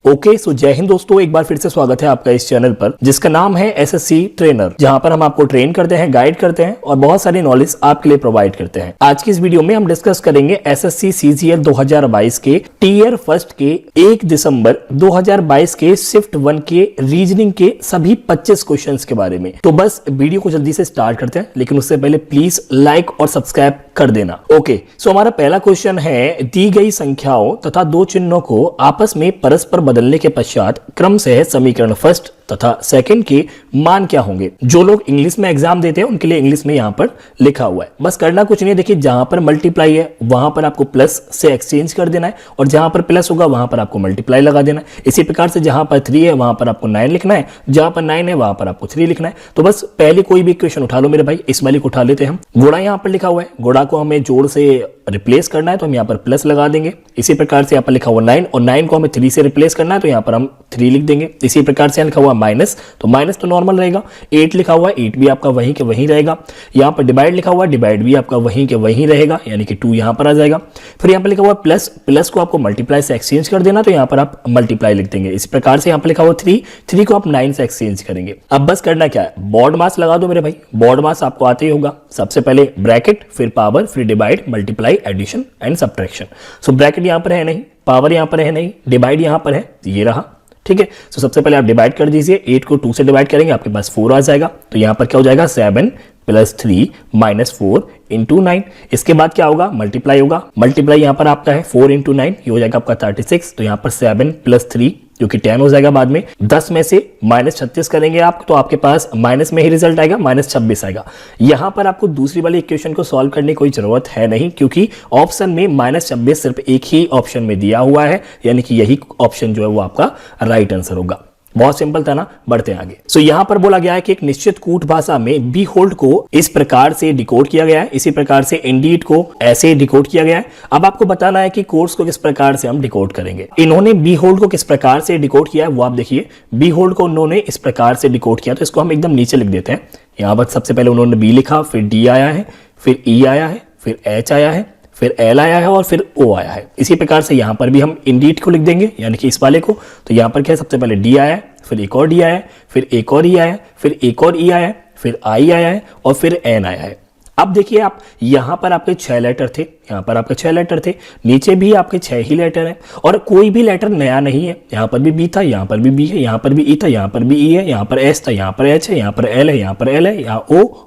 Okay so जय हिंद दोस्तों, एक बार फिर से स्वागत है आपका इस चैनल पर जिसका नाम है एसएससी ट्रेनर, जहां पर हम आपको ट्रेन करते हैं, गाइड करते हैं और बहुत सारी नॉलेज आपके लिए प्रोवाइड करते हैं। आज की इस वीडियो में हम डिस्कस करेंगे एसएससी सीजीएल 2022 के टीयर फर्स्ट के 1 दिसंबर 2022 के शिफ्ट 1 के रीजनिंग के सभी 25 क्वेश्चंस के बारे में। तो बस वीडियो को जल्दी से स्टार्ट करते हैं, लेकिन उससे पहले प्लीज लाइक और सब्सक्राइब कर देना। ओके सो हमारा पहला क्वेश्चन है, दी गई संख्याओं तथा दो चिन्हों को आपस में परस्पर बदलने के पश्चात क्रम से समीकरण फर्स्ट तथा सेकंड के मान क्या होंगे। जो लोग इंग्लिश में एग्जाम देते हैं उनके लिए इंग्लिश में यहां पर लिखा हुआ है। बस करना कुछ नहीं है, देखिए जहां पर मल्टीप्लाई है वहां पर आपको प्लस से एक्सचेंज कर देना है और जहां पर प्लस होगा वहां पर आपको मल्टीप्लाई लगा देना है। इसी प्रकार से जहां पर 3 है वहां पर आपको 9 लिखना है, जहां पर 9 है वहां पर आपको 3 लिखना है। तो बस पहले कोई भी इक्वेशन उठा लो मेरे भाई, इस वाले को उठा लेते हैं हम। गुणा यहां पर लिखा हुआ है, गुणा को हमें जोड़ से रिप्लेस करना है तो हम यहाँ पर प्लस लगा देंगे। इसी प्रकार से यहाँ पर लिखा हुआ 9 और 9 को हमें 3 से रिप्लेस करना है तो यहाँ पर हम 3 लिख देंगे। इसी प्रकार से लिखा हुआ माइनस, तो माइनस तो नॉर्मल रहेगा। 8 लिखा हुआ है, 8 भी आपका वहीं के वहीं रहेगा। यहाँ पर डिवाइड लिखा हुआ है, डिवाइड भी आपका वहीं के वहीं रहेगा, यानी कि 2 यहाँ पर आ जाएगा। फिर यहाँ पर लिखा हुआ प्लस, प्लस को आपको मल्टीप्लाई से एक्सचेंज कर देना तो यहाँ पर आप मल्टीप्लाई लिख देंगे। इस प्रकार से यहाँ पर लिखा हुआ 3, 3 को आप 9 से एक्सचेंज करेंगे। अब बस करना क्या है, बॉड मास लगा दो मेरे भाई। बॉड मास आपको आते ही होगा, सबसे पहले ब्रैकेट, फिर पावर, फिर divide, multiply, addition and subtraction. So bracket यहां पर है नहीं, पावर यहां पर है नहीं, डिवाइड यहां पर है, ये रहा। ठीक है, तो सबसे पहले आप डिवाइड कर दीजिए। 8 को 2 से डिवाइड करेंगे, आपके पास 4 आ जाएगा। तो यहां पर क्या हो जाएगा, 7 + 3 - 4 × 9। इसके बाद क्या होगा, मल्टीप्लाई होगा। मल्टीप्लाई यहां पर आपका है 4 × 9, ये हो जाएगा आपका 36। तो यहां पर 7 + 3 जो कि 10 हो जाएगा बाद में। 10 में से -36 करेंगे आप तो आपके पास माइनस में ही रिजल्ट आएगा, -26 आएगा। यहां पर आपको दूसरी वाली इक्वेशन को सॉल्व करने की कोई जरूरत है नहीं, क्योंकि ऑप्शन में -26 सिर्फ एक ही ऑप्शन में दिया हुआ है, यानी कि यही ऑप्शन जो है वो आपका राइट आंसर होगा। बहुत सिंपल था ना, बढ़ते हैं आगे। सो यहां पर बोला गया है कि एक निश्चित कूट भाषा में बी होल्ड को इस प्रकार से डिकोड किया गया है, इसी प्रकार से इंडीड को ऐसे डिकोड किया गया है। अब आपको बताना है कि कोर्स को किस प्रकार से हम डिकोड करेंगे। इन्होंने बी होल्ड को किस प्रकार से डिकोड किया है वो आप देखिए। बी होल्ड को उन्होंने इस प्रकार से डिकोड किया, तो इसको हम एकदम नीचे लिख देते हैं। यहां पर सबसे पहले उन्होंने बी लिखा, फिर डी आया है, फिर ई आया है, फिर एच आया है, फिर एल आया है और फिर ओ आया है। इसी प्रकार से यहां पर भी हम इंडीड को लिख देंगे, यानी कि इस वाले को। तो यहां पर क्या है, सबसे पहले डी आया है, फिर एक और डी आया है, फिर एक और ई आया है, फिर एक और ई आया है, फिर आई आया है और फिर एन आया है। अब देखिए आप, यहां पर आपके 6 लेटर थे, यहां पर आपके 6 लेटर थे, नीचे भी आपके 6 ही लेटर हैं और कोई भी लेटर नया नहीं है। यहां पर भी बी था, यहां पर भी बी है, यहां पर भी ई था, यहां पर भी ई है, यहां पर एस था, यहां पर एच है, यहां पर एल है, यहां पर एल है, यहां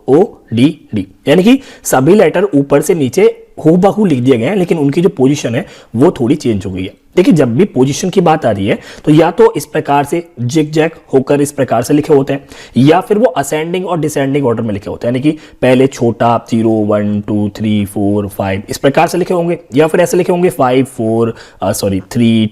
ओ डी डी, यानी कि सभी लेटर ऊपर से नीचे हूबहू लिख दिए गए हैं, लेकिन उनकी जो पोजीशन है वो थोड़ी चेंज हो गई है। देखिए जब भी पोजीशन की बात आ रही है तो या तो इस प्रकार से जिग जैग होकर इस प्रकार से लिखे होते हैं, या फिर वो असेंडिंग और डिसेंडिंग ऑर्डर में लिखे होते हैं, यानी कि पहले छोटा 0 1 2 3 4 5 इस प्रकार से लिखे होंगे, या फिर ऐसे लिखे होंगे 3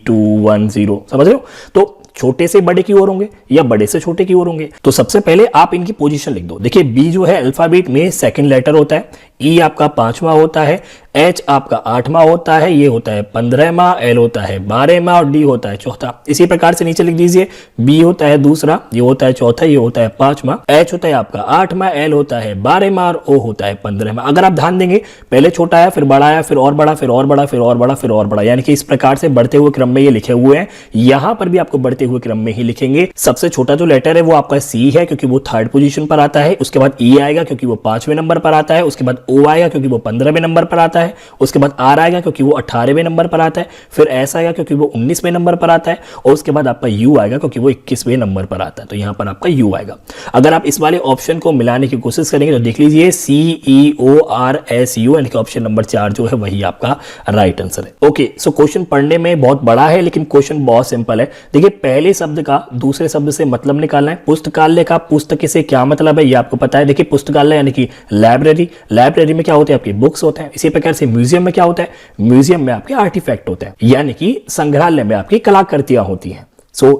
2 1 0। समझ रहे हो? तो छोटे से बड़े की ओर होंगे या बड़े से छोटे की ओर होंगे। तो सबसे पहले आप इनकी पोजीशन लिख दो। देखिए बी जो है अल्फाबेट में सेकंड लेटर होता है, ई आपका 5वां होता है, एच आपका 8वां होता है, ये होता है 15वां, एल होता है 12वां और डी होता है 4था। इसी प्रकार से नीचे लिख दीजिए, बी होता है दूसरा, ये होता है चौथा, ये होता है 5वां, एच होता है आपका 8वां, एल होता है 12वां और ओ होता है 15वां। अगर आप ध्यान देंगे पहले छोटा आया, फिर बड़ा आया, फिर और बड़ा, फिर और बड़ा, फिर और बड़ा, फिर और बड़ा, यानी कि इस प्रकार से बढ़ते हुए क्रम में ये लिखे हुए हैं। यहां पर भी आपको बढ़ते हुए क्रम में ही लिखेंगे। सबसे छोटा जो लेटर है वो आपका सी है, क्योंकि वो 3rd पोजीशन पर आता है। उसके बाद ई आएगा क्योंकि वो 5वें नंबर पर आता है। उसके बाद ओ आएगा क्योंकि वो 15वें नंबर पर आता है। उसके बाद आर आएगा क्योंकि वो 18वें नंबर पर आता है। फिर एस आएगा क्योंकि वो 19वें नंबर पर आता है। और उसके बाद आपका यू आएगा क्योंकि वो 21वें नंबर पर आता है। तो यहां पर आपका यू आएगा। अगर आप इस वाले ऑप्शन को मिलाने की कोशिश करेंगे तो देख लीजिए CEORSU, यानी कि ऑप्शन नंबर 4 जो है वही आपका राइट आंसर है। ओके सो क्वेश्चन पढ़ने में बहुत बड़ा है, लेकिन क्वेश्चन बहुत सिंपल है। देखिए पहले शब्द का दूसरे शब्द से मतलब निकालना है। पुस्तकालय का पुस्तक से क्या मतलब है ये आपको पता है। देखिए पुस्तकालय यानी कि लाइब्रेरी, लाइब्रेरी में क्या होते हैं आपके बुक्स होते हैं। इसी प्रकार से म्यूजियम में क्या होता है, म्यूजियम में आपके आर्टिफैक्ट होते हैं, यानी कि संग्रहालय में आपकी कलाकृतियां होती हैं।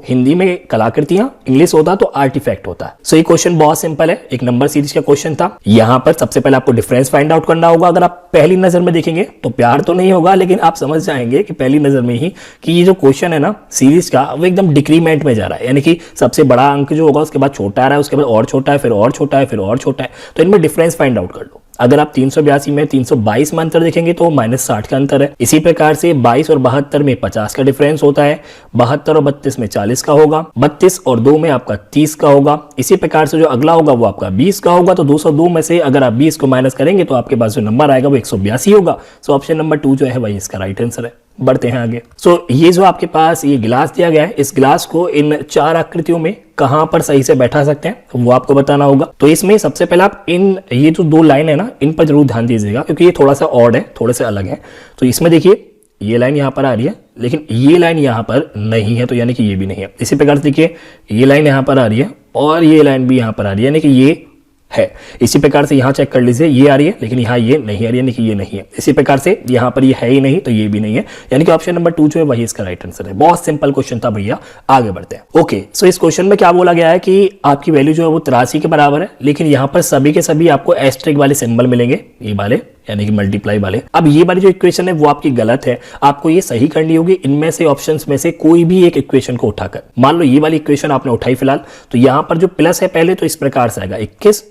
हिंदी में कलाकृतियां, इंग्लिश होता तो आर्टिफैक्ट होता है। ये क्वेश्चन बहुत सिंपल है, एक नंबर सीरीज का क्वेश्चन था। यहां पर सबसे पहले आपको डिफरेंस फाइंड आउट करना होगा। अगर आप पहली नजर में देखेंगे तो प्यार तो नहीं होगा, लेकिन आप समझ जाएंगे कि पहली नजर में ही कि ये जो क्वेश्चन है ना सीरीज का, वो एकदम डिक्रीमेंट में जा रहा है, यानी कि सबसे बड़ा अंक जो होगा उसके बाद छोटा आ रहा है, उसके बाद और छोटा है, फिर और छोटा है, फिर और छोटा है। तो इनमें डिफरेंस फाइंड आउट कर लो। अगर आप 382 में 322 में अंतर देखेंगे तो -60 का अंतर है। इसी प्रकार से 22 और 72 में 50 का डिफरेंस होता है, 72 और 32 में 40 का होगा, 32 और 2 में आपका 30 का होगा। इसी प्रकार से जो अगला होगा वो आपका 20 का होगा। तो 202 में से अगर आप 20 को माइनस करेंगे तो आपके पास जो नंबर आएगा वो 182 होगा। सो ऑप्शन नंबर 2 जो है वही इसका राइट आंसर है। बढ़ते हैं आगे। सो ये जो आपके पास ये गिलास दिया गया है, इस गिलास को इन 4 आकृतियों में कहां पर सही से बैठा सकते हैं वो आपको बताना होगा। तो इसमें सबसे पहले आप ये जो 2 लाइन है ना, इन पर जरूर ध्यान दीजिएगा क्योंकि ये थोड़ा सा ऑड है, थोड़े से अलग है। तो इसमें देखिए ये लाइन यहाँ पर आ रही है लेकिन ये लाइन यहाँ पर नहीं है, तो यानी कि ये भी नहीं है। इसी प्रकार से देखिए ये लाइन यहाँ पर आ रही है और ये लाइन भी यहाँ पर आ रही है, यानी कि ये है। इसी प्रकार से यहाँ चेक कर लीजिए, ये आ रही है लेकिन यहाँ ये नहीं आ रही है, यानी कि ये नहीं है। इसी प्रकार से यहाँ पर ये है ही नहीं तो ये भी नहीं है, यानी कि ऑप्शन नंबर 2 जो है वही इसका राइट आंसर है। बहुत सिंपल क्वेश्चन था भैया, आगे बढ़ते हैं। ओके, सो इस क्वेश्चन में क्या बोला गया है कि आपकी वैल्यू जो है वो 83 के बराबर है, लेकिन यहाँ पर सभी के सभी आपको एस्टेरिक वाले सिंबल मिलेंगे, ये वाले यानी कि मल्टीप्लाई वाले। अब ये वाली जो इक्वेशन है वो आपकी गलत है, आपको ये सही करनी होगी। इनमें से ऑप्शंस में से कोई भी एक इक्वेशन को उठाकर, मान लो ये वाली इक्वेशन आपने उठाई फिलहाल, तो यहाँ पर जो प्लस है पहले तो इस प्रकार से आएगा 21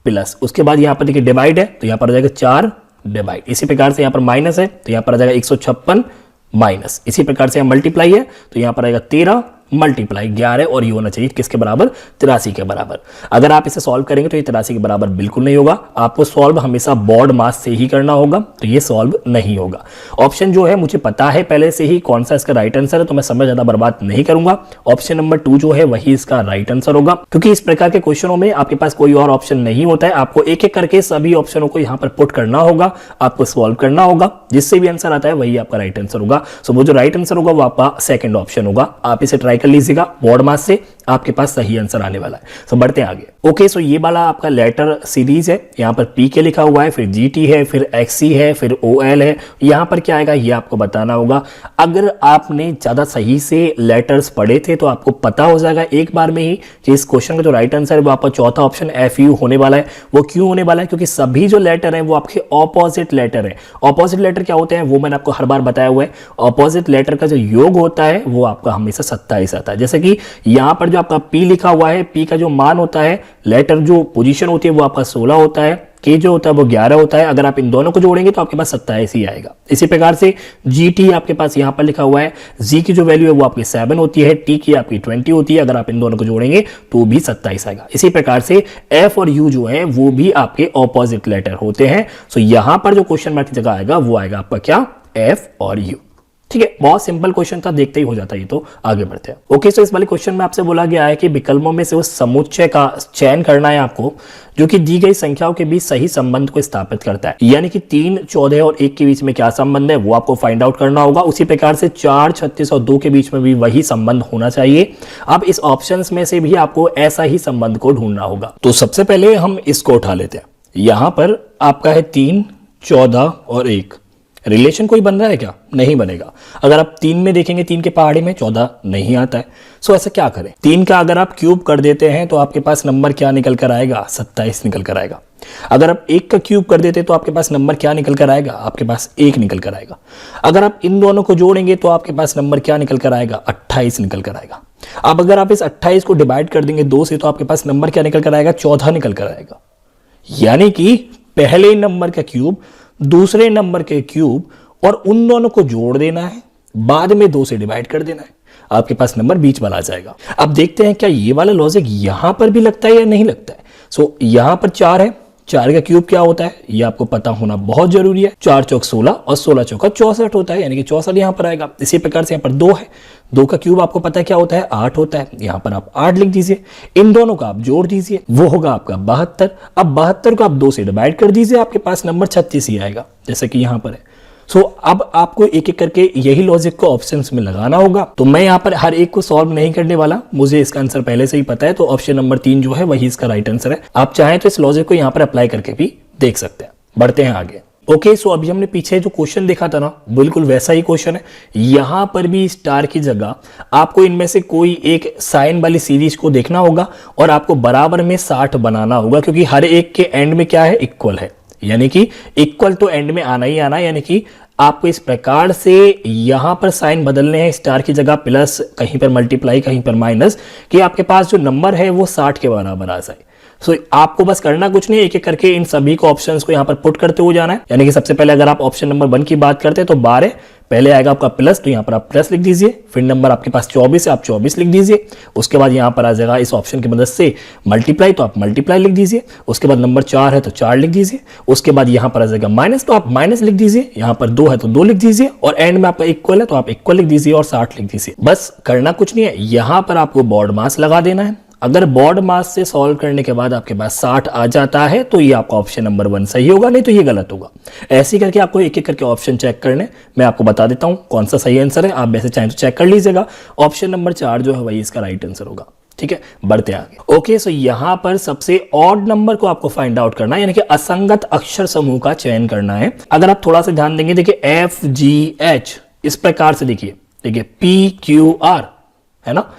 प्लस, उसके बाद यहाँ पर देखिए डिवाइड है तो यहाँ पर आ जाएगा 4 डिवाइड। इसी प्रकार से यहाँ पर माइनस है तो यहाँ पर आ जाएगा 156 माइनस। इसी प्रकार से यहाँ मल्टीप्लाई है तो यहाँ पर आएगा 13 मल्टीप्लाई 11 और ये होना चाहिए किसके बराबर, 83 के बराबर। अगर आप इसे सॉल्व करेंगे तो ये 83 के बराबर बिल्कुल नहीं होगा, आपको सॉल्व हमेशा बोर्ड मास से ही करना होगा, तो ये सॉल्व नहीं होगा। ऑप्शन जो है मुझे पता है पहले से ही कौन सा इसका राइट आंसर है, तो मैं समय ज्यादा बर्बाद नहीं करूंगा। ऑप्शन नंबर 2 जो है वही इसका राइट आंसर होगा, क्योंकि इस प्रकार के क्वेश्चनों में आपके पास कोई और ऑप्शन नहीं होता है, आपको एक एक करके सभी ऑप्शनों को यहाँ पर पुट करना होगा, आपको सॉल्व करना होगा, जिससे भी आंसर आता है वही आपका राइट आंसर होगा। सो वो जो राइट आंसर होगा वो आपका सेकंड ऑप्शन होगा, आप इसे ट्राई कर लीजिएगा, बोर्ड मास से आपके पास सही आंसर आने वाला है। सो बढ़ते हैं आगे। ओके, सो ये वाला आपका लेटर सीरीज है, यहाँ पर पी के लिखा हुआ है, फिर जीटी है, फिर एक्सी है, फिर ओएल है। यहाँ पर क्या आएगा ये आपको बताना होगा। अगर आपने ज्यादा सही से लेटर्स पढ़े थे तो आपको पता हो जाएगा एक बार में ही कि इस क्वेश्चन का जो राइट आंसर है वो आपका चौथा ऑप्शन FU होने वाला है। वो क्यों होने वाला है, क्योंकि सभी जो लेटर है वो आपके ऑपोजिट लेटर है। ऑपोजिट लेटर क्या होते हैं वो मैंने आपको हर बार बताया हुआ है। ऑपोजिट लेटर का जो योग होता है वो आपका हमेशा 27 आता है। जैसे कि यहाँ पर जो आपका P लिखा हुआ है, P का जो मान होता है, लेटर जो पोजीशन होती है वो आपका 16 होता है, K जो होता है वो 11 होता है। अगर आप इन दोनों को जोड़ेंगे तो आपके पास 27 ही आएगा। इसी प्रकार से GT आपके पास यहाँ पर लिखा हुआ है, Z की जो वैल्यू है वो आपकी 7 होती है, T की आपकी 20 होती है। अगर आप इन दोनों को जोड़ेंगे तो भी 27 आएगा। इसी प्रकार से F और U जो है वो भी आपके ऑपोजिट लेटर होते हैं। सो यहाँ पर जो क्वेश्चन मार्क की जगह आएगा वो आएगा आपका क्या, F और U। ठीक है, बहुत सिंपल क्वेश्चन था, देखते ही हो जाता है ये। तो आगे बढ़ते हैं। ओके, सो इस वाले क्वेश्चन में आपसे बोला गया है कि विकल्पों में से उस समुच्चय का चयन करना है आपको जो कि दी गई संख्याओं के बीच सही संबंध को स्थापित करता है। यानी कि 3, 14 और 1 के बीच में क्या संबंध है वो आपको फाइंड आउट करना होगा। उसी प्रकार से 4, 36 और 2 के बीच में भी वही संबंध होना चाहिए। अब इस ऑप्शंस में से भी आपको ऐसा ही संबंध को ढूंढना होगा। तो सबसे पहले हम इसको उठा लेते हैं। यहां पर आपका है 3, 14 और 1। रिलेशन कोई बन रहा है क्या? नहीं बनेगा। अगर आप 3 में देखेंगे, 3 के पहाड़े में 14 नहीं आता है। सो ऐसा क्या करें, 3 का अगर आप क्यूब कर देते हैं तो आपके पास नंबर क्या निकल कर आएगा, 27 निकल कर आएगा। अगर आप 1 का क्यूब कर देते तो आपके पास नंबर क्या निकल कर आएगा, आपके पास 1 निकल कर आएगा। अगर आप इन दोनों को जोड़ेंगे तो आपके पास नंबर क्या निकल कर आएगा, 28 निकल कर आएगा। अब अगर आप इस 28 को डिवाइड कर देंगे 2 से तो आपके पास नंबर क्या निकल कर आएगा, 14 निकल कर आएगा। यानी कि पहले नंबर का क्यूब, दूसरे नंबर के क्यूब और उन दोनों को जोड़ देना है, बाद में 2 से डिवाइड कर देना है, आपके पास नंबर बीच वाला आ जाएगा। अब देखते हैं क्या ये वाला लॉजिक यहां पर भी लगता है या नहीं लगता है। सो यहां पर 4 है, 4 का क्यूब क्या होता है ये आपको पता होना बहुत जरूरी है। 4 चौक 16 और 16 चौका 64 होता है, यानी कि 64 यहां पर आएगा। इसी प्रकार से यहां पर 2 है, 2 का क्यूब आपको पता है क्या होता है, 8 होता है। यहां पर आप 8 लिख दीजिए, इन दोनों का आप जोड़ दीजिए, वो होगा आपका 72। अब 72 को आप 2 से डिवाइड कर दीजिए, आपके पास नंबर 36 ही आएगा, जैसे कि यहां पर है। सो अब आपको एक एक करके यही लॉजिक को ऑप्शंस में लगाना होगा। तो मैं यहाँ पर हर एक को सॉल्व नहीं करने वाला, मुझे इसका आंसर पहले से ही पता है। तो ऑप्शन नंबर 3 जो है वही इसका राइट आंसर है। आप चाहें तो इस लॉजिक को यहाँ पर अप्लाई करके भी देख सकते हैं। बढ़ते हैं आगे। ओके, सो अभी हमने पीछे जो क्वेश्चन देखा था ना, बिल्कुल वैसा ही क्वेश्चन है। यहां पर भी स्टार की जगह आपको इनमें से कोई एक साइन वाली सीरीज को देखना होगा और आपको बराबर में 60 बनाना होगा, क्योंकि हर एक के एंड में क्या है, इक्वल है। यानी कि इक्वल तो एंड में आना ही आना, यानी कि आपको इस प्रकार से यहां पर साइन बदलने हैं, स्टार की जगह प्लस, कहीं पर मल्टीप्लाई, कहीं पर माइनस, कि आपके पास जो नंबर है वो 60 के बराबर आ जाए। सो आपको बस करना कुछ नहीं, एक एक करके इन सभी को ऑप्शंस को यहाँ पर पुट करते हुए जाना है। यानी कि सबसे पहले अगर आप ऑप्शन नंबर 1 की बात करते हैं तो 12, पहले आएगा आपका प्लस, तो यहाँ पर आप प्लस लिख दीजिए। फिर नंबर आपके पास 24 है, आप 24 लिख दीजिए। उसके बाद यहाँ पर आ जाएगा इस ऑप्शन की मदद से मल्टीप्लाई, तो आप मल्टीप्लाई लिख दीजिए। उसके बाद नंबर 4 है तो 4 लिख दीजिए। उसके बाद यहाँ पर आ जाएगा माइनस, तो आप माइनस लिख दीजिए। यहाँ पर 2 है तो 2 लिख दीजिए। और एंड में आपका इक्वल है तो आप इक्वल लिख दीजिए और 60 लिख दीजिए। बस करना कुछ नहीं है, यहाँ पर आपको बॉड मास लगा देना है। अगर बॉड मास से सॉल्व करने के बाद आपके पास 60 आ जाता है तो ये आपका ऑप्शन नंबर 1 सही होगा, नहीं तो ये गलत होगा। ऐसे करके आपको एक एक करके ऑप्शन चेक करने, मैं आपको बता देता हूं कौन सा सही आंसर है। आप वैसे चाहें तो चेक कर लीजिएगा। ऑप्शन नंबर 4 जो है वही इसका राइट आंसर होगा। ठीक है, बढ़ते आगे। ओके, सो यहां पर सबसे ऑड नंबर को आपको फाइंड आउट करना है, यानी कि असंगत अक्षर समूह का चयन करना है। अगर आप थोड़ा सा ध्यान देंगे, देखिए FGH इस प्रकार से देखिए PQR है ना,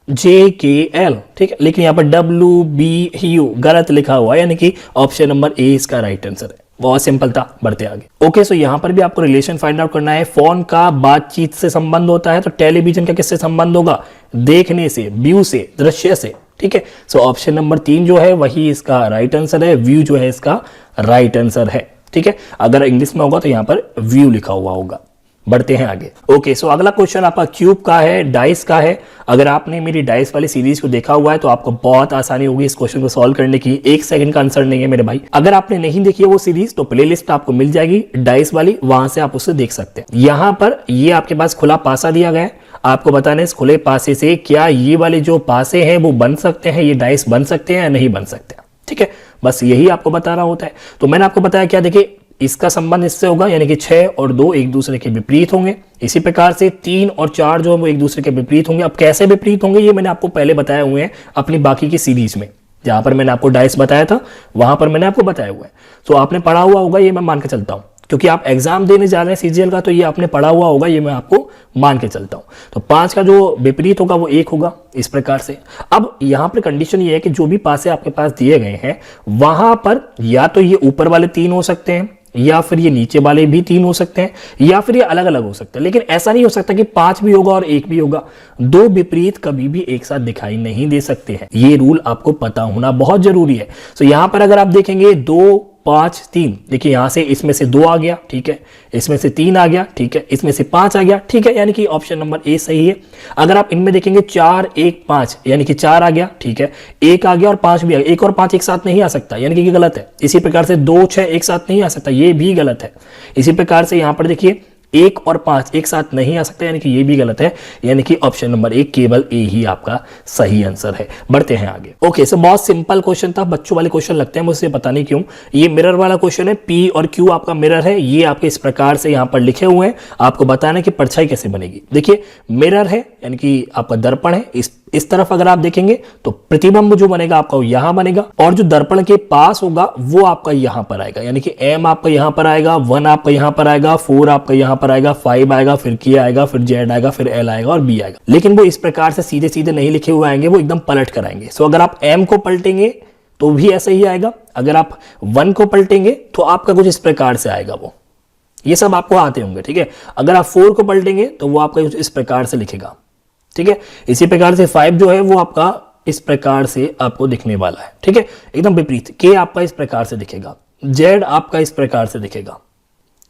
JKL, ठीक है, लेकिन यहाँ पर WBU गलत लिखा हुआ है, यानी कि ऑप्शन नंबर ए इसका राइट आंसर है। बहुत सिंपल था, बढ़ते आगे। ओके, सो यहाँ पर भी आपको रिलेशन फाइंड आउट करना है। फोन का बातचीत से संबंध होता है तो टेलीविजन का किससे संबंध होगा? देखने से, व्यू से, दृश्य से। ठीक है, सो ऑप्शन नंबर 3 जो है वही इसका राइट आंसर है। व्यू जो है इसका राइट आंसर है। ठीक है, अगर इंग्लिश में होगा तो यहाँ पर व्यू लिखा हुआ होगा। बढ़ते हैं आगे। ओके, सो अगला क्वेश्चन आपका क्यूब का है, डाइस का है। अगर आपने मेरी डाइस वाली सीरीज को देखा हुआ है तो आपको बहुत आसानी होगी इस क्वेश्चन को सॉल्व करने की। 1 सेकंड का आंसर नहीं है मेरे भाई। अगर आपने नहीं देखी है वो सीरीज तो प्लेलिस्ट आपको मिल जाएगी डाइस वाली, वहां से आप उसे देख सकते हैं। यहां पर ये आपके पास खुला पासा दिया गया है, आपको बताना है इस खुले पासे से क्या ये वाले जो पासे हैं वो बन सकते हैं, ये डाइस बन सकते हैं या नहीं बन सकते हैं। ठीक है, बस यही आपको बताना होता है। तो मैंने आपको बताया क्या, देखिए इसका संबंध इससे होगा, यानी कि 6 और 2 एक दूसरे के विपरीत होंगे। इसी प्रकार से 3 और 4 जो है वो एक दूसरे के विपरीत होंगे। अब कैसे विपरीत होंगे ये मैंने आपको पहले बताए हुए हैं अपनी बाकी की सीरीज में, जहां पर मैंने आपको डाइस बताया था वहां पर मैंने आपको बताया हुआ है। तो आपने पढ़ा हुआ होगा, ये मैं मान के चलता हूं, क्योंकि आप एग्जाम देने जा रहे हैं CGL का, तो ये आपने पढ़ा हुआ होगा, ये मैं आपको मान के चलता हूं। तो 5 का जो विपरीत होगा वो 1 होगा, इस प्रकार से। अब यहां पर कंडीशन ये है कि जो भी पासे आपके पास दिए गए हैं वहां पर या तो ये ऊपर वाले 3 हो सकते हैं, या फिर ये नीचे वाले भी 3 हो सकते हैं, या फिर ये अलग अलग हो सकते हैं। लेकिन ऐसा नहीं हो सकता कि 5 भी होगा और 1 भी होगा। 2 विपरीत कभी भी एक साथ दिखाई नहीं दे सकते हैं। ये रूल आपको पता होना बहुत जरूरी है। तो यहां पर अगर आप देखेंगे 2, 5, 3, देखिए यहां से इसमें से 2 आ गया, ठीक है, इसमें से 3 आ गया, ठीक है, इसमें से 5 आ गया, ठीक है, यानी कि ऑप्शन नंबर ए सही है। अगर आप इनमें देखेंगे 4, 1, 5, यानी कि 4 आ गया, ठीक है, 1 आ गया और 5 भी आ गया। 1 और 5 एक साथ नहीं आ सकता, यानी कि ये गलत है। इसी प्रकार से 2, 6 एक साथ नहीं आ सकता, ये भी गलत है। इसी प्रकार से यहां पर देखिए 1 और 5 एक साथ नहीं आ सकते, यानी कि ये भी गलत है। यानी कि ऑप्शन नंबर 1 केवल ए ही आपका सही आंसर है। बढ़ते हैं आगे। ओके, सो बहुत सिंपल क्वेश्चन था, बच्चों वाले क्वेश्चन लगते हैं मुझसे, पता नहीं क्यों। ये मिरर वाला क्वेश्चन है, P और Q आपका मिरर है। ये आपके इस प्रकार से यहाँ पर लिखे हुए हैं, आपको बताना है कि परछाई कैसे बनेगी। देखिए मिरर है, यानी कि आपका दर्पण है, इस तरफ अगर आप देखेंगे तो प्रतिबिंब जो बनेगा आपका वो यहां बनेगा, और जो दर्पण के पास होगा वो आपका यहां पर आएगा। यानी कि M आपका यहां पर आएगा, 1 आपका यहां पर आएगा, 4 आपका यहां पर आएगा, 5 आएगा, फिर K आएगा, फिर Z आएगा, फिर L आएगा और B आएगा। लेकिन वो इस प्रकार से सीधे सीधे नहीं लिखे हुए आएंगे, वो एकदम पलट कर आएंगे। सो अगर आप M को पलटेंगे तो भी ऐसा ही आएगा, अगर आप 1 को पलटेंगे तो आपका कुछ इस प्रकार से आएगा। वो ये सब आपको आते होंगे, ठीक है। अगर आप 4 को पलटेंगे तो वो आपका इस प्रकार से लिखेगा, ठीक है। इसी प्रकार से 5 जो है वो आपका इस प्रकार से आपको दिखने वाला है, ठीक है, एकदम विपरीत। K आपका इस प्रकार से दिखेगा, Z आपका इस प्रकार से दिखेगा,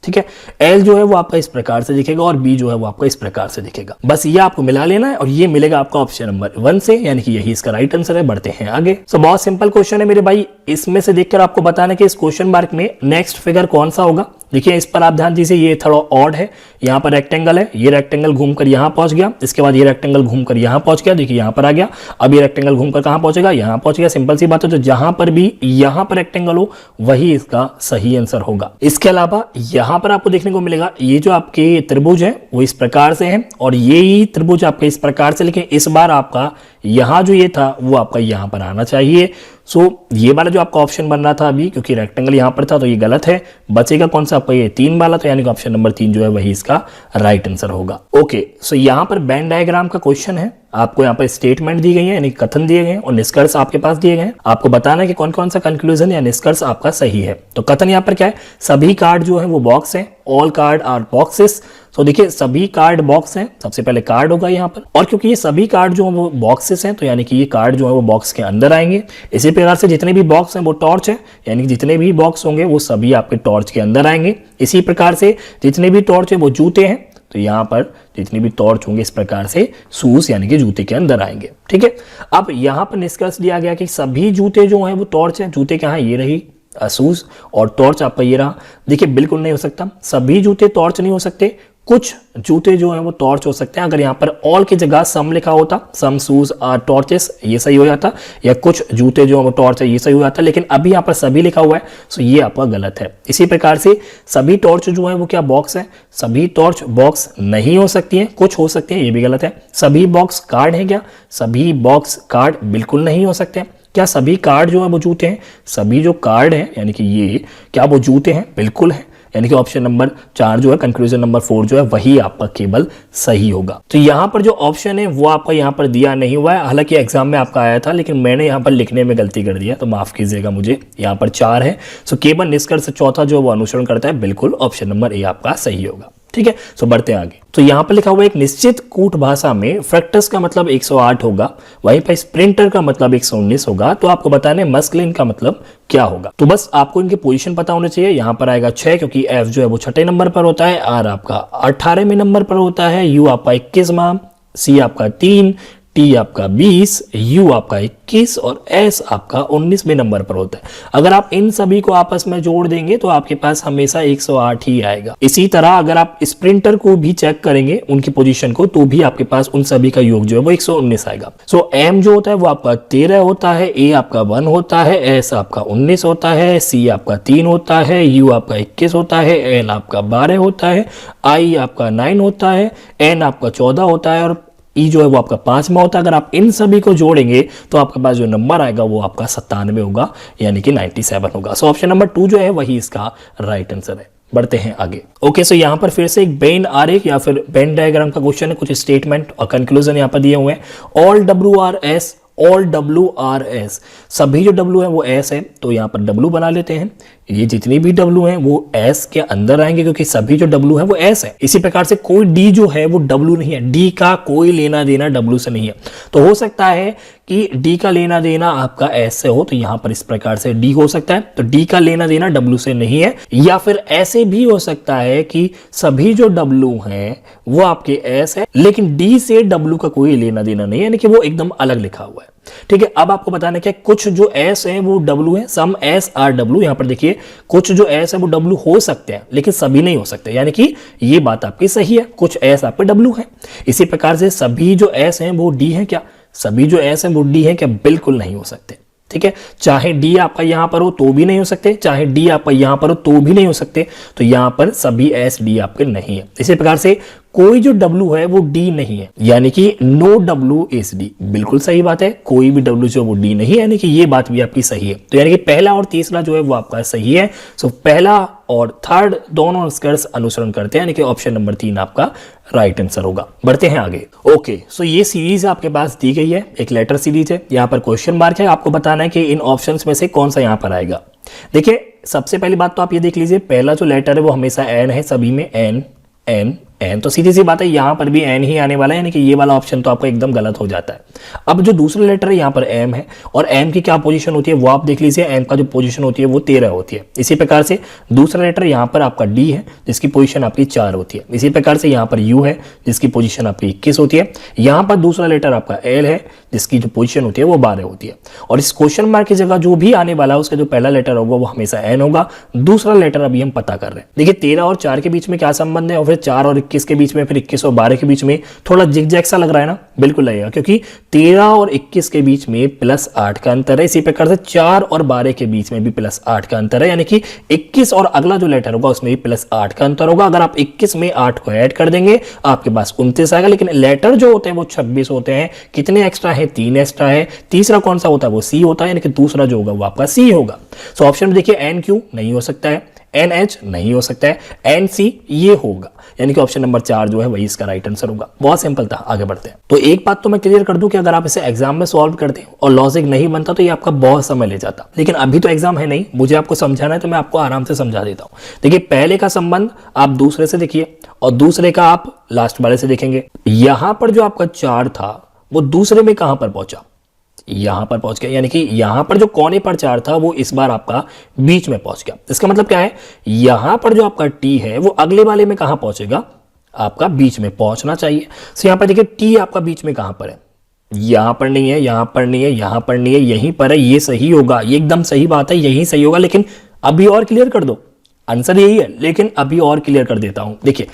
ठीक है, L जो है वो आपका इस प्रकार से दिखेगा और B जो है वो आपका इस प्रकार से दिखेगा। बस ये आपको मिला लेना है और ये मिलेगा आपका ऑप्शन नंबर 1 से, यानी कि यही इसका राइट आंसर है। बढ़ते हैं आगे। सो बहुत सिंपल क्वेश्चन है मेरे भाई, इसमें से देखकर आपको बताना कि इस क्वेश्चन मार्क में नेक्स्ट फिगर कौन सा होगा। देखिए इस पर आप ध्यान दीजिए, ये थोड़ा ऑड है, यहाँ पर रेक्टेंगल है, ये रेक्टेंगल घूमकर यहाँ पहुंच गया, इसके बाद ये रेक्टेंगल घूमकर यहाँ पहुंच गया, देखिए यहाँ पर आ गया। अब ये रेक्टेंगल घूमकर कहाँ पहुंचेगा, यहाँ पहुंच गया। सिंपल सी बात है, तो जहां पर भी यहाँ पर रेक्टेंगल हो वही इसका सही आंसर होगा। इसके अलावा यहाँ पर आपको देखने को मिलेगा ये जो आपके त्रिभुज है वो इस प्रकार से है, और ये ही त्रिभुज आपके इस प्रकार से, लेकिन इस बार आपका यहाँ जो ये था वो आपका यहाँ पर आना चाहिए। सो ये वाला जो आपका ऑप्शन बन रहा था अभी, क्योंकि रेक्टेंगल यहाँ पर था तो ये गलत है। बचेगा कौन सा आपका, ये 3 वाला, तो यानी कि ऑप्शन नंबर 3 जो है वही इसका राइट आंसर होगा। ओके, सो यहाँ पर बेन डायग्राम का क्वेश्चन है। आपको यहाँ पर स्टेटमेंट दी गई है, यानी कथन दिए गए हैं और निष्कर्ष आपके पास दिए गए हैं। आपको बताना है कि कौन कौन सा कंक्लूजन या निष्कर्ष आपका सही है। तो कथन यहाँ पर क्या है, सभी कार्ड जो है वो बॉक्स है, ऑल कार्ड आर बॉक्सेस। तो देखिए सभी कार्ड बॉक्स हैं, सबसे पहले कार्ड होगा यहाँ पर, और क्योंकि ये सभी कार्ड जो है वो बॉक्सेस हैं तो यानी कि ये कार्ड जो है वो बॉक्स के अंदर आएंगे। इसी प्रकार से जितने भी बॉक्स हैं वो टॉर्च है, यानी कि जितने भी बॉक्स होंगे वो सभी आपके टॉर्च के अंदर आएंगे। इसी प्रकार से जितने भी टॉर्च है वो जूते हैं, तो यहाँ पर जितने भी टॉर्च होंगे इस प्रकार से शूज यानी कि जूते के अंदर आएंगे। ठीक है, अब यहाँ पर निष्कर्ष दिया गया कि सभी जूते जो हैं वो टॉर्च है। जूते क्या है, ये रही शूज, और टॉर्च आपका ये रहा। देखिए बिल्कुल नहीं हो सकता, सभी जूते टॉर्च नहीं हो सकते, कुछ जूते जो हैं वो टॉर्च हो सकते हैं। अगर यहाँ पर ऑल की जगह सम लिखा होता, सम शूज आर टॉर्चेस, ये सही हो जाता, या कुछ जूते जो हैं वो टॉर्च है, ये सही हो जाता। लेकिन अभी यहाँ पर सभी लिखा हुआ है, सो ये आपका गलत है। इसी प्रकार से सभी टॉर्च जो है वो क्या बॉक्स है, सभी टॉर्च बॉक्स नहीं हो सकती है, कुछ हो सकती है, ये भी गलत है। सभी बॉक्स कार्ड है क्या, सभी बॉक्स कार्ड बिल्कुल नहीं हो सकते। क्या सभी कार्ड जो है वो जूते हैं, सभी जो कार्ड हैं यानी कि ये क्या वो जूते हैं, बिल्कुल है। यानी कि ऑप्शन नंबर 4 जो है, कंक्लूजन नंबर 4 जो है वही आपका केवल सही होगा। तो यहाँ पर जो ऑप्शन है वो आपका यहाँ पर दिया नहीं हुआ है, हालांकि एग्जाम में आपका आया था लेकिन मैंने यहाँ पर लिखने में गलती कर दिया, तो माफ कीजिएगा मुझे। यहाँ पर 4 है, सो केवल निष्कर्ष चौथा जो वो अनुसरण करता है, बिल्कुल ऑप्शन नंबर ए आपका सही होगा। ठीक है, सो बढ़ते हैं आगे। तो यहाँ पर लिखा हुआ है एक निश्चित कूट भाषा में फ्रैक्टस का मतलब 108 होगा, वहीं पर स्प्रिंटर का मतलब 119 होगा। तो आपको बताने मस्कुलिन का मतलब क्या होगा। तो बस आपको इनके पोजीशन पता होने चाहिए। यहाँ पर आएगा 6, क्योंकि एफ जो है वो 6ठे नंबर पर होता है, आर आपका 18वें नंबर पर होता है, यू आपका 21वां, सी आपका 3, टी आपका 20, यू आपका 21 और एस आपका 19वें नंबर पर होता है। अगर आप इन सभी को आपस में जोड़ देंगे तो आपके पास हमेशा 108 ही आएगा। इसी तरह अगर आप स्प्रिंटर को भी चेक करेंगे उनकी पोजीशन को, तो भी आपके पास उन सभी का योग जो है वो 119 आएगा। सो एम जो होता है वो आपका 13 होता है, ए आपका 1 होता है, एस आपका 19 होता है, सी आपका 3 होता है, यू आपका 21 होता है, एल आपका 12 होता है, आई आपका 9 होता है, एन आपका 14 होता है और ई जो है वो आपका 5 में होता है। अगर आप इन सभी को जोड़ेंगे तो आपके पास जो नंबर आएगा वो आपका 97 होगा, यानी कि 97 होगा। सो ऑप्शन नंबर 2 जो है वही इसका राइट आंसर है। बढ़ते हैं आगे। ओके, सो यहाँ पर फिर से एक वेन आरेख या फिर वेन डायग्राम का क्वेश्चन है, कुछ स्टेटमेंट और कंक्लूजन यहाँ पर दिए हुए हैं। ऑल WRS, ऑल WRS, सभी जो W है वो S है, तो यहाँ पर W बना लेते हैं। ये जितनी भी W हैं वो S के अंदर आएंगे, क्योंकि सभी जो W है वो S है। इसी प्रकार से कोई D जो है वो W नहीं है, D का कोई लेना देना W से नहीं है। तो हो सकता है कि D का लेना देना आपका S से हो, तो यहाँ पर इस प्रकार से D हो सकता है। तो D का लेना देना W से नहीं है, या फिर ऐसे भी हो सकता है कि सभी जो W हैं वो आपके S है, लेकिन D से W का कोई लेना देना नहीं है, यानी कि वो एकदम अलग लिखा हुआ है। ठीक है, अब आपको बताना क्या, कुछ जो S है वो W है, सम S आर W। यहाँ पर देखिए कुछ जो S है वो W हो सकते हैं लेकिन सभी नहीं हो सकते, यानी कि ये बात आपकी सही है, कुछ S आपके W है। इसी प्रकार से सभी जो S हैं वो D है क्या, सभी जो S हैं वो D है क्या, बिल्कुल नहीं हो सकते। ठीक है, चाहे D आपका यहां पर हो तो भी नहीं हो सकते, चाहे D आपका यहां पर हो तो भी नहीं हो सकते। तो यहां पर सभी S D आपके नहीं है। इसी प्रकार से कोई जो W है वो D नहीं है, यानी कि नो W इज D, बिल्कुल सही बात है। कोई भी W जो वो D नहीं है, यानी कि ये बात भी आपकी सही है। तो यानी कि पहला और तीसरा जो है वो आपका सही है। सो पहला और थर्ड दोनों निष्कर्ष अनुसरण करते हैं, यानी कि ऑप्शन नंबर 3 आपका राइट आंसर होगा। बढ़ते हैं आगे। ओके, सो ये सीरीज आपके पास दी गई है, एक लेटर सीरीज है। यहाँ पर क्वेश्चन मार्क है, आपको बताना है कि इन ऑप्शंस में से कौन सा यहाँ पर आएगा। देखिए सबसे पहली बात तो आप ये देख लीजिए, पहला जो लेटर है वो हमेशा एन है, सभी में एन एन एन, तो सीधी सी बात है यहाँ पर भी एन ही आने वाला है, यानी कि ये वाला ऑप्शन तो आपका एकदम गलत हो जाता है। अब जो दूसरा लेटर है यहाँ पर एम है, और एम की क्या पोजीशन होती है वो आप देख लीजिए, एम का जो पोजीशन होती है वो 13 होती है। इसी प्रकार से दूसरा लेटर यहाँ पर आपका डी है, जिसकी पोजीशन आपकी 4 होती है। इसी प्रकार से यहाँ पर यू है, जिसकी पोजीशन आपकी 21 होती है। यहाँ पर दूसरा लेटर आपका एल है, जिसकी जो पोजीशन होती है वो 12 होती है। और इस क्वेश्चन मार्क की जगह जो भी आने वाला है उसका जो पहला लेटर होगा वो हमेशा एन होगा, दूसरा लेटर अभी हम पता कर रहे हैं। देखिए 13 और 4 के बीच में क्या संबंध है, और फिर 4 और 21 के बीच में, फिर 21 और 12 के बीच में थोड़ा जिगजैग सा लग रहा है ना, बिल्कुल लगेगा, क्योंकि 13 और 21 के बीच में +8 का अंतर है। इसी प्रकार से 4 और 12 के बीच में भी +8 का अंतर है, यानी कि 21 और अगला जो लेटर होगा उसमें भी +8 का अंतर होगा। अगर आप 21 में 8 को ऐड कर देंगे आपके पास 29 आएगा, लेकिन लेटर जो होते हैं वो 26 होते हैं। कितने एक्स्ट्रा है, 3 एक्स्ट्रा है। तीसरा कौन सा होता है, वो सी होता है, यानी कि दूसरा जो होगा वो आपका सी होगा। सो ऑप्शन में देखिए एन क्यू नहीं हो सकता है, NH नहीं हो सकता है, NC ये होगा, यानी कि ऑप्शन नंबर 4 जो है वही इसका राइट आंसर होगा। बहुत सिंपल था, आगे बढ़ते हैं। तो एक बात तो मैं क्लियर कर दूं कि अगर आप इसे एग्जाम में सॉल्व करते हैं और लॉजिक नहीं बनता तो ये आपका बहुत समय ले जाता, लेकिन अभी तो एग्जाम है नहीं, मुझे आपको समझाना है तो मैं आपको आराम से समझा देता हूं। देखिए, पहले का संबंध आप दूसरे से देखिए और दूसरे का आप लास्ट वाले से देखेंगे। यहां पर जो आपका 4 था वो दूसरे में कहां पर पहुंचा, यहां पर पहुंच गया, यानी कि यहां पर जो कोने पर 4 था वो इस बार आपका बीच में पहुंच गया। इसका मतलब क्या है, यहां पर जो आपका टी है वो अगले वाले में कहां पहुंचेगा, आपका बीच में पहुंचना चाहिए। तो यहां पर देखिए टी आपका बीच में कहां पर है, यहां पर नहीं है, यहां पर नहीं है, यहां पर नहीं है, यहीं पर है। ये सही होगा, ये एकदम सही बात है, यही सही होगा। लेकिन अभी और क्लियर कर दो, आंसर यही है, लेकिन अभी और क्लियर कर देता हूं। देखिए,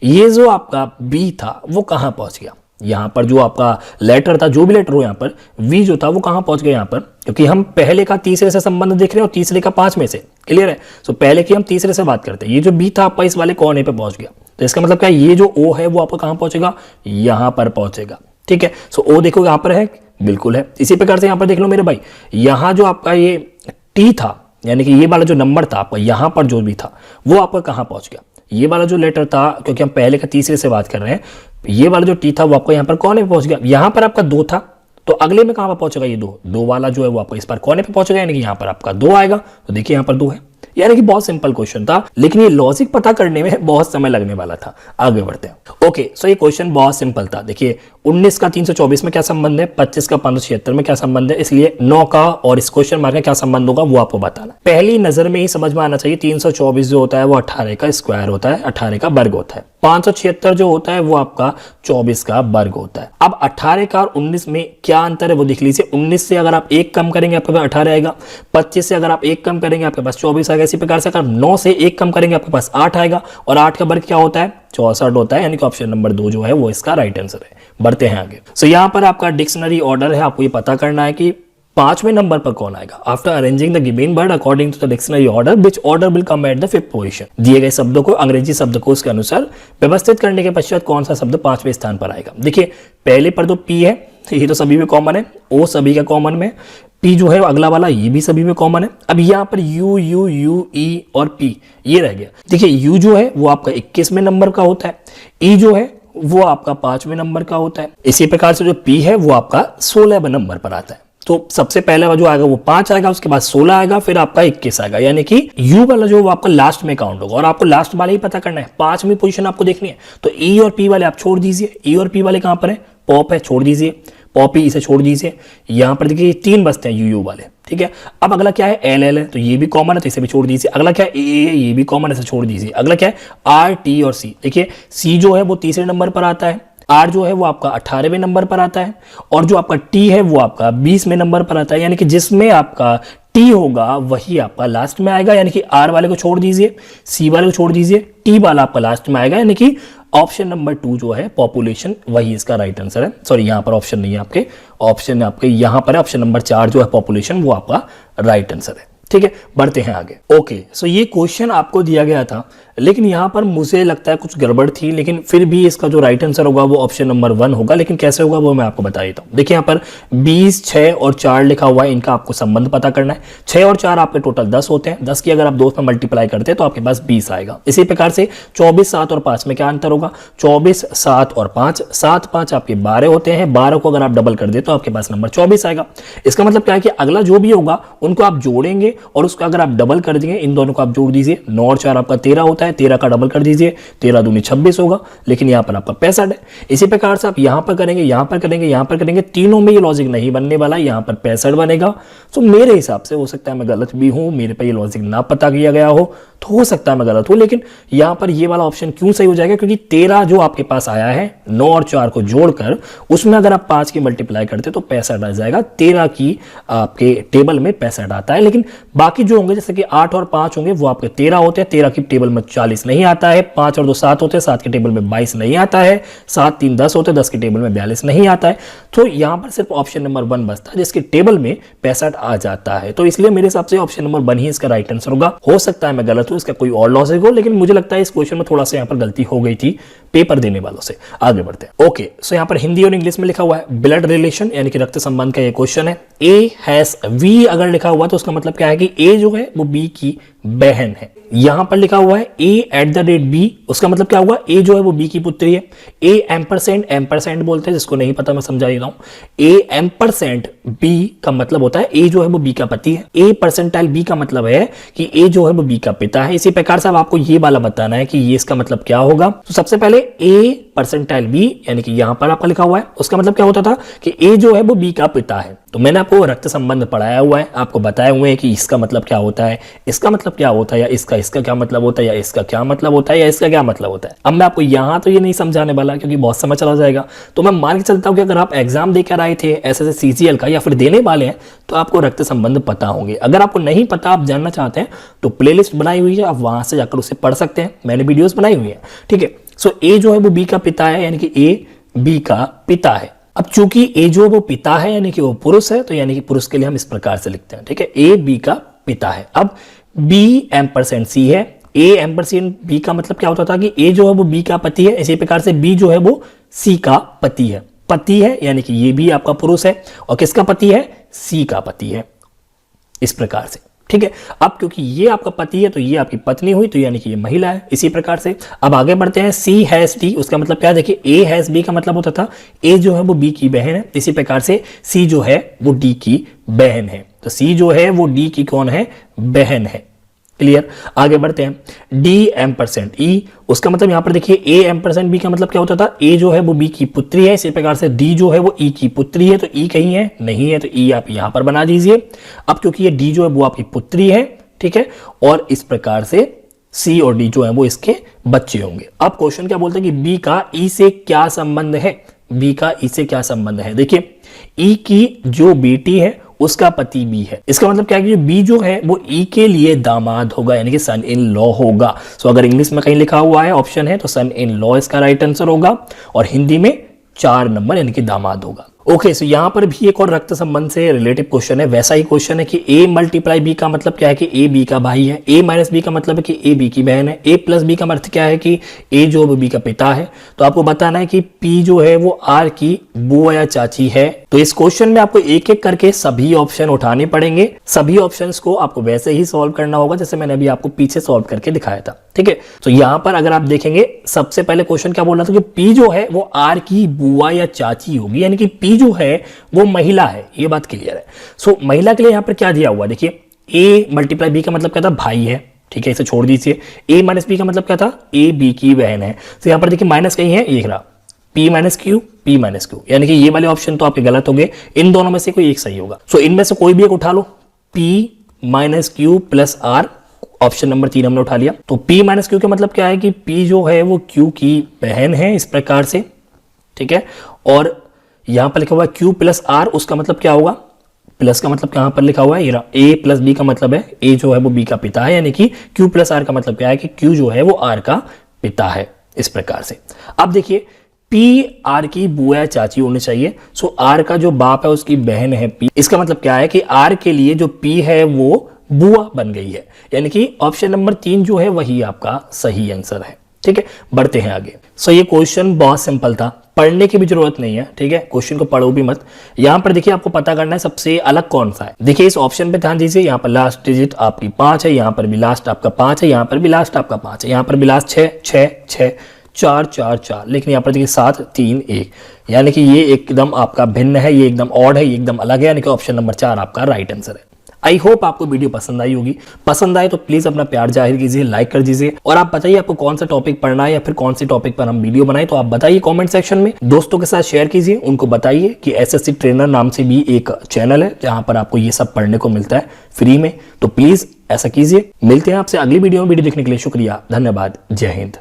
ये जो आपका बी था वो कहां पहुंच गया, यहां पर जो आपका लेटर था, जो भी लेटर हो यहां पर वी जो था वो कहां पहुंच गया यहां पर, क्योंकि हम पहले का तीसरे से संबंध देख रहे हैं और तीसरे का 5 में से, क्लियर है। तो पहले की हम तीसरे से बात करते हैं। ये जो बी था आपका इस वाले कोने पे पहुंच गया, तो इसका मतलब क्या है, ये जो ओ है वो आपका कहां पहुंचेगा, यहां पर पहुंचेगा, ठीक है। सो ओ देखो यहां पर है, बिल्कुल है। इसी प्रकार से यहां पर देख लो मेरे भाई, यहां जो आपका ये टी था, यानी कि ये वाला जो नंबर था आपका यहां पर जो भी था वो आपका कहां पहुंच गया, ये वाला जो लेटर था, क्योंकि हम पहले का तीसरे से बात कर रहे हैं, ये वाला जो टी था वो आपको यहां पर कोने पे पहुंच गया। यहां पर आपका 2 था तो अगले में कहां पर पहुंचेगा, ये 2 वाला जो है वो आपको इस बार कोने पे पहुंचेगा, यानी कि यहां पर आपका 2 आएगा। तो देखिए यहां पर 2 है, यानी कि बहुत सिंपल क्वेश्चन था, लेकिन ये लॉजिक पता करने में बहुत समय लगने वाला था। आगे बढ़ते हैं। ओके, सो ये क्वेश्चन बहुत सिंपल था। देखिए, 19 का 324 में क्या संबंध है, 25 का 576 में क्या संबंध है, इसलिए 9 का और इस क्वेश्चन मार्क का क्या संबंध होगा वो आपको बताना। पहली नजर में ही समझ में आना चाहिए, 324 जो होता है वो 18 का स्क्वायर होता है, 18 का वर्ग होता है। 576 जो होता है वो आपका 24 का वर्ग होता है। अब 18 का और 19 में क्या अंतर है वो देख लीजिए। 19 से अगर आप 1 कम करेंगे आपके पास 18 आएगा, 25 से अगर आप 1 कम करेंगे आपके पास 24 आएगा। इसी प्रकार से अगर 9 से 1 कम करेंगे आपके पास 8 आएगा, और 8 का वर्ग क्या होता है, 64 होता है, यानी कि ऑप्शन नंबर 2 जो है वो इसका राइट आंसर है। बढ़ते हैं आगे। सो यहाँ पर आपका डिक्शनरी ऑर्डर है, आपको ये पता करना है कि 5वें नंबर पर कौन आएगा। After arranging the given word according to the dictionary order, which order will come at the 5th position. दिए गए शब्दों को अंग्रेजी शब्दकोश के अनुसार व्यवस्थित करने के पश्चात कौन सा शब्द 5वें स्थान पर आएगा। देखिए, पहले पर तो पी है, ये तो सभी में कॉमन है, ओ सभी का कॉमन में, पी जो है अगला वाला ये भी सभी में कॉमन है। अब यहाँ पर यू यू यू ई और पी ये रह गया। देखिए, यू जो है वो आपका 21वें नंबर का होता है, ई जो है वो आपका 5वें नंबर का होता है। इसी प्रकार से जो पी है वो आपका 16वें नंबर पर आता है। तो सबसे पहले जो आएगा वो 5 आएगा, उसके बाद 16 आएगा, फिर आपका 21 आएगा, यानी कि यू वाला जो वो आपका लास्ट में काउंट होगा। और आपको लास्ट वाले ही पता करना है, 5वीं पोजीशन आपको देखनी है। तो ई और पी वाले आप छोड़ दीजिए, ई और पी वाले कहां पर है, पॉप है, छोड़ दीजिए, पॉपी इसे छोड़ दीजिए। यहां पर देखिए 3 बचते हैं यू यू वाले, ठीक है। अब अगला क्या है, एल एल है, तो ये भी कॉमन है तो इसे भी छोड़ दीजिए। अगला क्या है, ए ये भी कॉमन है, इसे छोड़ दीजिए। अगला क्या है, आर टी और सी। देखिए, सी जो है वो तीसरे नंबर पर आता है, आर जो है वो आपका 18वें नंबर पर आता है, और जो आपका टी है वो आपका 20वें नंबर पर आता है। यानी कि जिसमें आपका टी होगा वही आपका लास्ट में आएगा, यानी कि आर वाले को छोड़ दीजिए, सी वाले को छोड़ दीजिए, टी वाला आपका लास्ट में आएगा, यानी कि ऑप्शन नंबर 2 जो है पॉपुलेशन वही इसका राइट आंसर है। सॉरी, यहां पर ऑप्शन नहीं है आपके, ऑप्शन आपके यहां पर है, ऑप्शन नंबर 4 जो है पॉपुलेशन वो आपका राइट आंसर है, ठीक है। बढ़ते हैं आगे। ओके, सो ये क्वेश्चन आपको दिया गया था, लेकिन यहां पर मुझे लगता है कुछ गड़बड़ थी, लेकिन फिर भी इसका जो राइट आंसर होगा वो ऑप्शन नंबर 1 होगा। लेकिन कैसे होगा वो मैं आपको बता देता हूं। देखिए, यहां पर 20, 6 और 4 लिखा हुआ है, इनका आपको संबंध पता करना है। 6 और 4 आपके टोटल 10 होते हैं, 10 की अगर आप 2 में मल्टीप्लाई करते हैं तो आपके पास 20 आएगा। इसी प्रकार से 24, 7 और 5 में क्या अंतर होगा, 24, 7 और 5, 7, 5 आपके 12 होते हैं, 12 को अगर आप डबल कर दे तो आपके पास नंबर 24 आएगा। इसका मतलब क्या है कि अगला जो भी होगा उनको आप जोड़ेंगे और उसका अगर आप डबल कर देंगे, इन दोनों को आप जोड़ दीजिए। 9 और 4 आपका 13 होता है, 13 का डबल कर दीजिए, 13 दूनी 26 होगा, लेकिन यहां पर आपका 65 है। इसी प्रकार से आप यहां पर करेंगे, यहां पर करेंगे, यहां पर करेंगे, तीनों में ये लॉजिक नहीं बनने वाला, यहां पर 65 बनेगा। तो मेरे हिसाब से हो सकता है मैं गलत भी हूं, मेरे पे ये लॉजिक ना पता किया गया हो, तो हो सकता है मैं गलत हूं, लेकिन यहां पर ये वाला ऑप्शन क्यों सही हो जाएगा, क्योंकि 13 जो आपके पास आया है 9 और 4 को जोड़कर, उसमें अगर आप 5 की मल्टीप्लाई करते तो 65 आ जाएगा। 13 की आपके टेबल में 65 आता है, लेकिन बाकी जो होंगे जैसे कि 8 और 5 होंगे वो आपके 13 होते हैं, 13 की टेबल में 40 नहीं आता है। 5 और 2 7 होते हैं, 7 की टेबल में 22 नहीं आता है। 7, 3 10 होते हैं, 10 की टेबल में 42 नहीं आता है। तो यहां पर सिर्फ ऑप्शन नंबर 1 बचता है जिसकी टेबल में 65 आ जाता है। तो इसलिए मेरे हिसाब से ऑप्शन नंबर 1 ही इसका राइट आंसर होगा। हो सकता है मैं गलत हूं, इसका कोई और लॉजिक हो, लेकिन मुझे लगता है इस क्वेश्चन में थोड़ा सा यहां पर गलती हो गई थी पेपर देने वालों से। आगे बढ़ते हैं। ओके, सो यहां पर हिंदी और इंग्लिश में लिखा हुआ है ब्लड रिलेशन, यानी कि रक्त संबंध का ये क्वेश्चन है। ए हैज वी अगर लिखा हुआ तो उसका मतलब क्या है कि ए जो है वो बी की बहन है। यहां पर लिखा हुआ है a@b, उसका मतलब क्या हुआ, a जो है वो b की पुत्री है। a बोलते हैं, जिसको नहीं पता मैं समझा देता हूं। a&b का मतलब होता है a जो है वो b का पति है। a%b का मतलब है कि a जो है वो b का पिता है। इसी प्रकार से अब आपको ये वाला बताना है कि ये इसका मतलब क्या होगा। तो सबसे पहले a%b यानी कि यहां पर आपका लिखा हुआ है, उसका मतलब क्या होता था कि a जो है वो b का पिता है। तो मैंने आपको रक्त संबंध पढ़ाया हुआ है, आपको बताए हुए हैं कि इसका मतलब क्या होता है, इसका मतलब क्या होता है, या इसका क्या मतलब होता है, या इसका क्या मतलब होता है, या इसका क्या मतलब होता है। अब मैं आपको यहां तो ये नहीं समझाने वाला क्योंकि बहुत समय चला जाएगा। तो मैं मान के चलता हूं कि अगर आप एग्जाम देकर आए थे एसएससी सीजीएल का या फिर देने वाले हैं तो आपको रक्त संबंध पता होंगे। अगर आपको नहीं पता, आप जानना चाहते हैं, तो प्लेलिस्ट बनाई हुई है, आप वहां से जाकर उसे पढ़ सकते हैं। मैंने वीडियोस बनाई हुई है, ठीक है। सो ए जो है वो बी का पिता है, यानी कि ए बी का पिता है। अब चूंकि ए जो वो पिता है यानी कि वो पुरुष है, तो यानी कि पुरुष के लिए हम इस प्रकार से लिखते हैं, ठीक है। ए बी का पिता है। अब b&c है। a&b का मतलब क्या होता था कि a जो है वो b का पति है, इसी प्रकार से b जो है वो c का पति है। पति है यानी कि ये भी आपका पुरुष है, और किसका पति है, c का पति है, इस प्रकार से, ठीक है। अब क्योंकि ये आपका पति है तो ये आपकी पत्नी हुई, तो यानी कि ये महिला है। इसी प्रकार से अब आगे बढ़ते हैं। C has D, उसका मतलब क्या है, देखिए A has B का मतलब होता था A जो है वो B की बहन है। इसी प्रकार से C जो है वो D की बहन है। तो C जो है वो D की कौन है, बहन है। क्लियर। आगे बढ़ते हैं। D&E, उसका मतलब यहां पर देखिए A&B का मतलब क्या होता था, A जो है वो B की पुत्री है। इसी प्रकार से D जो है वो E की पुत्री है। तो E कहीं है, नहीं है, तो E आप यहां पर बना दीजिए। अब क्योंकि ये D जो है वो आपकी पुत्री है, ठीक है, और इस प्रकार से C और D जो है वो इसके बच्चे होंगे। अब क्वेश्चन क्या बोलते हैं कि B का E से क्या संबंध है, B का E से क्या संबंध है। देखिए E की जो बेटी है उसका पति बी है। इसका मतलब क्या है कि बी जो है वो ई के लिए दामाद होगा, यानी कि सन इन लॉ होगा। सो अगर इंग्लिश में कहीं लिखा हुआ है ऑप्शन है तो सन इन लॉ इसका राइट आंसर होगा, और हिंदी में 4 नंबर यानी कि दामाद होगा। ओके, सो यहां पर भी एक और रक्त संबंध से रिलेटिव क्वेश्चन है। वैसा ही क्वेश्चन है कि a × b का मतलब क्या है कि a b का भाई है। a - b का मतलब है कि a b की बहन है। a + b का अर्थ क्या है कि a जो b का पिता है। तो आपको बताना है कि p जो है वो r की बुआ या चाची है। तो इस क्वेश्चन में आपको एक एक करके सभी ऑप्शन उठाने पड़ेंगे। सभी ऑप्शंस को आपको वैसे ही सॉल्व करना होगा जैसे मैंने अभी आपको पीछे सॉल्व करके दिखाया था, ठीक है। तो यहां पर अगर आप देखेंगे, सबसे पहले क्वेश्चन क्या बोल रहा था कि p जो है वो r की बुआ या चाची होगी, यानी कि p जो है वो महिला है। ये बात क्लियर है। सो महिला के लिए यहां पर क्या दिया हुआ, देखिए a × b का मतलब क्या था, भाई है, ठीक है, इसे छोड़ दीजिए। a - b का मतलब क्या था, a b की बहन है। तो यहां पर देखिए माइनस कहीं है, ये रहा p - q, p - q, यानी कि ये वाले ऑप्शन तो आपके गलत हो गए। इन दोनों में से कोई एक सही होगा। सो इनमें से कोई भी एक उठा लो। p - q + r, option number 3 हमने उठा लिया। तो p - q का मतलब क्या है कि p जो है वो q की बहन है, इस प्रकार से, ठीक है। और यहां पर लिखा हुआ है q + r, उसका मतलब क्या होगा, प्लस का मतलब कहां पर लिखा हुआ है, ये a + b का मतलब है a जो है वो b का पिता है, यानी कि q + r का मतलब क्या है कि q जो है वो r का पिता है, इस प्रकार से। अब देखिए p r की बुआ चाची होनी चाहिए। सो r का जो बाप है उसकी बहन है p, इसका मतलब क्या है कि r के लिए जो p है वो बुआ बन गई है, यानी कि ऑप्शन नंबर 3 जो है वही आपका सही आंसर है, ठीक है। बढ़ते हैं आगे। सो ये क्वेश्चन बहुत सिंपल था, पढ़ने की भी जरूरत नहीं है, ठीक है। क्वेश्चन को पढ़ो भी मत। यहां पर देखिए आपको पता करना है सबसे अलग कौन सा है। देखिए इस ऑप्शन पे ध्यान दीजिए, यहां पर लास्ट डिजिट आपकी 5 है, यहां पर भी लास्ट आपका 5 है, यहां पर भी लास्ट आपका 5 है, यहां पर भी लास्ट 6 6 6 4 4 4, लेकिन यहां पर देखिए 7 3 1, यानी कि ये एकदम आपका भिन्न है, ये एकदम ऑड है, ये एकदम अलग है, यानी कि ऑप्शन नंबर 4 आपका राइट आंसर है। आई होप आपको वीडियो पसंद आई होगी। पसंद आए तो प्लीज अपना प्यार जाहिर कीजिए, लाइक कर दीजिए, और आप बताइए आपको कौन सा टॉपिक पढ़ना है या फिर कौन से टॉपिक पर हम वीडियो बनाए, तो आप बताइए कमेंट सेक्शन में। दोस्तों के साथ शेयर कीजिए, उनको बताइए कि एसएससी ट्रेनर नाम से भी एक चैनल है जहां पर आपको ये सब पढ़ने को मिलता है फ्री में। तो प्लीज ऐसा कीजिए। मिलते हैं आपसे अगली वीडियो में। वीडियो देखने के लिए शुक्रिया, धन्यवाद, जय हिंद।